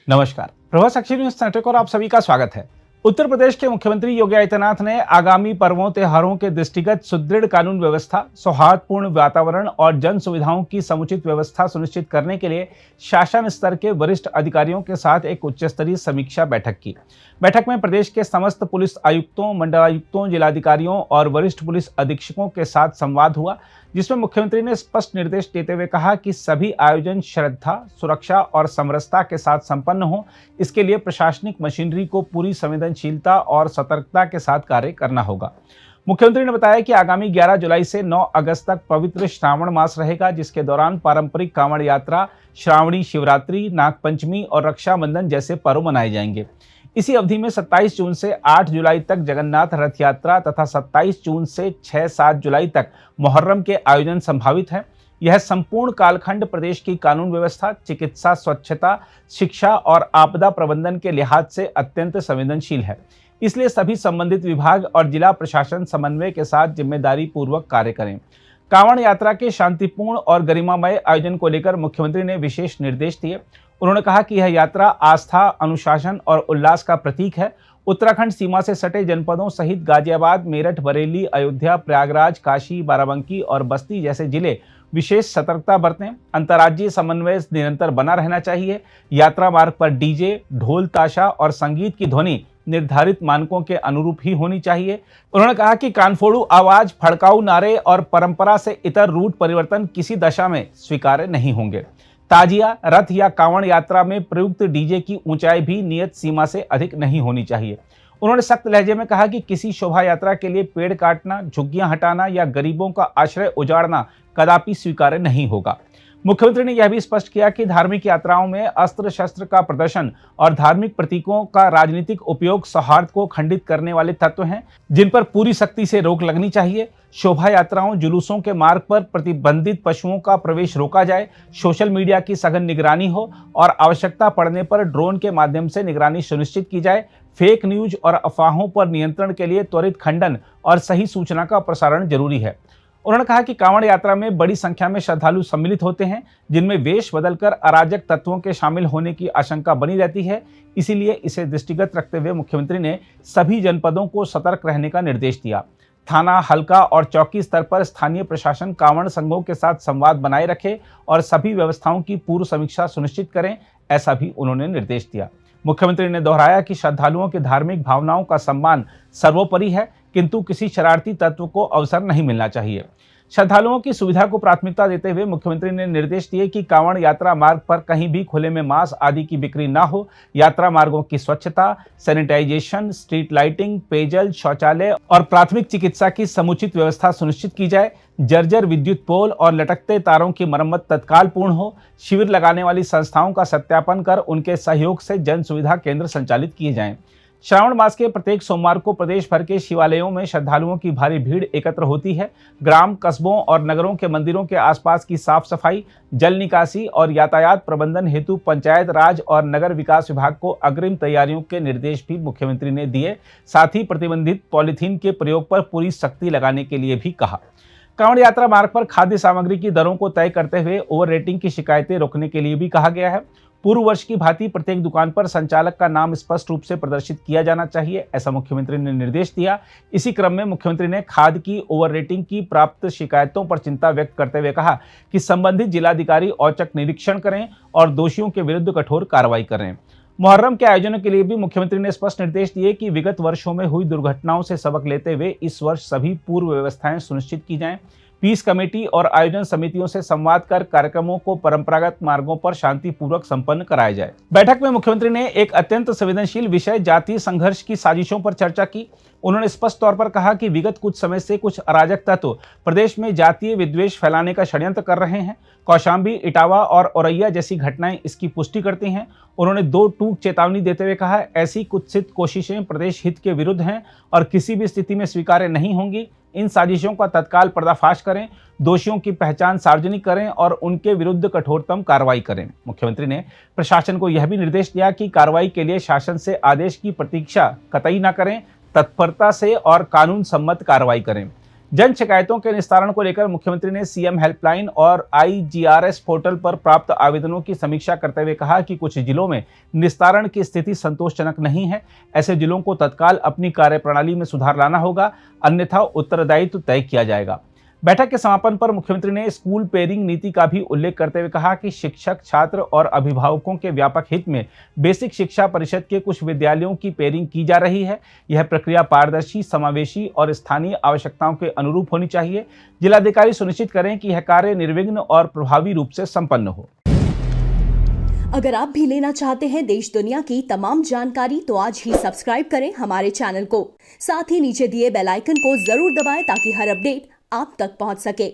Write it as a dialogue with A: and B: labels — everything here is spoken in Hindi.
A: नमस्कार, प्रभात साक्षी न्यूज नेटवर्क और आप सभी का स्वागत है। उत्तर प्रदेश के मुख्यमंत्री योगी आदित्यनाथ ने आगामी पर्वों त्योहारों के दृष्टिगत सुदृढ़ कानून व्यवस्था, सौहार्दपूर्ण वातावरण और जन सुविधाओं की समुचित व्यवस्था सुनिश्चित करने के लिए शासन स्तर के वरिष्ठ अधिकारियों के साथ एक उच्च स्तरीय समीक्षा बैठक की। बैठक में प्रदेश के समस्त पुलिस आयुक्तों, मंडलायुक्तों, जिलाधिकारियों और वरिष्ठ पुलिस अधीक्षकों के साथ संवाद हुआ, जिसमें मुख्यमंत्री ने स्पष्ट निर्देश देते हुए कहा कि सभी आयोजन श्रद्धा, सुरक्षा और समरसता के साथ संपन्न हो। इसके लिए प्रशासनिक मशीनरी को पूरी संवेदनशीलता और सतर्कता के साथ कार्य करना होगा। मुख्यमंत्री ने बताया कि आगामी 11 जुलाई से 9 अगस्त तक पवित्र श्रावण मास रहेगा, जिसके दौरान पारंपरिक कांवड़ यात्रा, श्रावणी शिवरात्रि, नागपंचमी और रक्षाबंधन जैसे पर्व मनाए जाएंगे। इसी अवधि में 27 जून से 8 जुलाई तक जगन्नाथ रथ यात्रा तथा 27 जून से 6-7 जुलाई तक मुहर्रम के आयोजन संभावित है। यह संपूर्ण कालखंड प्रदेश की कानून व्यवस्था, चिकित्सा, स्वच्छता, शिक्षा और आपदा प्रबंधन के लिहाज से अत्यंत संवेदनशील है। इसलिए सभी संबंधित विभाग और जिला प्रशासन समन्वय के साथ जिम्मेदारी पूर्वक कार्य करें। कांवड़ यात्रा के शांतिपूर्ण और गरिमामय आयोजन को लेकर मुख्यमंत्री ने विशेष निर्देश दिए। उन्होंने कहा कि यह यात्रा आस्था, अनुशासन और उल्लास का प्रतीक है। उत्तराखंड सीमा से सटे जनपदों सहित गाजियाबाद, मेरठ, बरेली, अयोध्या, प्रयागराज, काशी, बाराबंकी और बस्ती जैसे जिले विशेष सतर्कता बरतें। अंतर्राज्यीय समन्वय निरंतर बना रहना चाहिए। यात्रा मार्ग पर डीजे, ढोल, ताशा और संगीत की ध्वनि निर्धारित मानकों के अनुरूप ही होनी चाहिए। उन्होंने कहा कि कानफोड़ू आवाज, भड़काऊ नारे और परंपरा से इतर रूट परिवर्तन किसी दशा में स्वीकार्य नहीं होंगे। ताजिया, रथ या कांवड़ यात्रा में प्रयुक्त डीजे की ऊंचाई भी नियत सीमा से अधिक नहीं होनी चाहिए। उन्होंने सख्त लहजे में कहा कि किसी शोभा यात्रा के लिए पेड़ काटना, झुग्गियां हटाना या गरीबों का आश्रय उजाड़ना कदापि स्वीकार्य नहीं होगा। मुख्यमंत्री ने यह भी स्पष्ट किया कि धार्मिक यात्राओं में अस्त्र शस्त्र का प्रदर्शन और धार्मिक प्रतीकों का राजनीतिक उपयोग सौहार्द को खंडित करने वाले तत्व हैं, जिन पर पूरी सख्ती से रोक लगनी चाहिए। शोभा यात्राओं, जुलूसों के मार्ग पर प्रतिबंधित पशुओं का प्रवेश रोका जाए, सोशल मीडिया की सघन निगरानी हो और आवश्यकता पड़ने पर ड्रोन के माध्यम से निगरानी सुनिश्चित की जाए। फेक न्यूज और अफवाहों पर नियंत्रण के लिए त्वरित खंडन और सही सूचना का प्रसारण जरूरी है। उन्होंने कहा कि कांवड़ यात्रा में बड़ी संख्या में श्रद्धालु सम्मिलित होते हैं, जिनमें वेश बदलकर अराजक तत्वों के शामिल होने की आशंका बनी रहती है। इसीलिए इसे दृष्टिगत रखते हुए मुख्यमंत्री ने सभी जनपदों को सतर्क रहने का निर्देश दिया। थाना, हल्का और चौकी स्तर पर स्थानीय प्रशासन कांवड़ संघों के साथ संवाद बनाए रखे और सभी व्यवस्थाओं की पूर्व समीक्षा सुनिश्चित करें, ऐसा भी उन्होंने निर्देश दिया। मुख्यमंत्री ने दोहराया कि श्रद्धालुओं की धार्मिक भावनाओं का सम्मान सर्वोपरि है, किंतु किसी शरारती तत्व को अवसर नहीं मिलना चाहिए। श्रद्धालुओं की सुविधा को प्राथमिकता देते हुए मुख्यमंत्री ने निर्देश दिए कि कांवड़ यात्रा मार्ग पर कहीं भी खुले में मांस आदि की बिक्री न हो। यात्रा मार्गों की स्वच्छता, सैनिटाइजेशन, स्ट्रीट लाइटिंग, पेयजल, शौचालय और प्राथमिक चिकित्सा की समुचित व्यवस्था सुनिश्चित की जाए। जर्जर विद्युत पोल और लटकते तारों की मरम्मत तत्काल पूर्ण हो। शिविर लगाने वाली संस्थाओं का सत्यापन कर उनके सहयोग से जन सुविधा केंद्र संचालित किए जाएं। श्रावण मास के प्रत्येक सोमवार को प्रदेश भर के शिवालयों में श्रद्धालुओं की भारी भीड़ एकत्र होती है। ग्राम, कस्बों और नगरों के मंदिरों के आसपास की साफ सफाई, जल निकासी और यातायात प्रबंधन हेतु पंचायत राज और नगर विकास विभाग को अग्रिम तैयारियों के निर्देश भी मुख्यमंत्री ने दिए। साथ ही प्रतिबंधित पॉलीथीन के प्रयोग पर पूरी सख्ती लगाने के लिए भी कहा। कांवड़ यात्रा मार्ग पर खाद्य सामग्री की दरों को तय करते हुए ओवर रेटिंग की शिकायतें रोकने के लिए भी कहा गया है। पूर्व वर्ष की भांति प्रत्येक दुकान पर संचालक का नाम स्पष्ट रूप से प्रदर्शित किया जाना चाहिए, ऐसा मुख्यमंत्री ने निर्देश दिया। इसी क्रम में मुख्यमंत्री ने खाद की ओवर रेटिंग की प्राप्त शिकायतों पर चिंता व्यक्त करते हुए कहा कि संबंधित जिलाधिकारी औचक निरीक्षण करें और दोषियों के विरुद्ध कठोर कार्रवाई करें। मुहर्रम के आयोजनों के लिए भी मुख्यमंत्री ने स्पष्ट निर्देश दिए कि विगत वर्षों में हुई दुर्घटनाओं से सबक लेते हुए इस वर्ष सभी पूर्व व्यवस्थाएं सुनिश्चित की जाएं। पीस कमेटी और आयोजन समितियों से संवाद कर कार्यक्रमों को परंपरागत मार्गों पर शांतिपूर्वक संपन्न कराया जाए। बैठक में मुख्यमंत्री ने एक अत्यंत संवेदनशील विषय जातीय संघर्ष की साजिशों पर चर्चा की। उन्होंने स्पष्ट तौर पर कहा कि विगत कुछ समय से कुछ अराजक तत्व प्रदेश में जातीय विद्वेष फैलाने का षड्यंत्र कर रहे हैं। कौशाम्बी, इटावा और औरैया जैसी घटनाएं इसकी पुष्टि करती हैं। उन्होंने दो टूक चेतावनी देते हुए कहा, ऐसी कुत्सित कोशिशें प्रदेश हित के विरुद्ध हैं और किसी भी स्थिति में स्वीकार्य नहीं होंगी। इन साजिशों का तत्काल पर्दाफाश करें, दोषियों की पहचान सार्वजनिक करें और उनके विरुद्ध कठोरतम कार्रवाई करें। मुख्यमंत्री ने प्रशासन को यह भी निर्देश दिया कि कार्रवाई के लिए शासन से आदेश की प्रतीक्षा कतई न करें, तत्परता से और कानून सम्मत कार्रवाई करें। जन शिकायतों के निस्तारण को लेकर मुख्यमंत्री ने सीएम हेल्पलाइन और आईजीआरएस पोर्टल पर प्राप्त आवेदनों की समीक्षा करते हुए कहा कि कुछ जिलों में निस्तारण की स्थिति संतोषजनक नहीं है। ऐसे जिलों को तत्काल अपनी कार्यप्रणाली में सुधार लाना होगा, अन्यथा उत्तरदायित्व तय किया जाएगा। बैठक के समापन पर मुख्यमंत्री ने स्कूल पेयरिंग नीति का भी उल्लेख करते हुए कहा कि शिक्षक, छात्र और अभिभावकों के व्यापक हित में बेसिक शिक्षा परिषद के कुछ विद्यालयों की पेयरिंग की जा रही है। यह प्रक्रिया पारदर्शी, समावेशी और स्थानीय आवश्यकताओं के अनुरूप होनी चाहिए। जिलाधिकारी सुनिश्चित करें कि यह कार्य निर्विघ्न और प्रभावी रूप से संपन्न हो।
B: अगर आप भी लेना चाहते हैं देश दुनिया की तमाम जानकारी तो आज ही सब्सक्राइब करें हमारे चैनल को। साथ ही नीचे दिए बेल आइकन को जरूर दबाएं ताकि हर अपडेट आप तक पहुंच सके।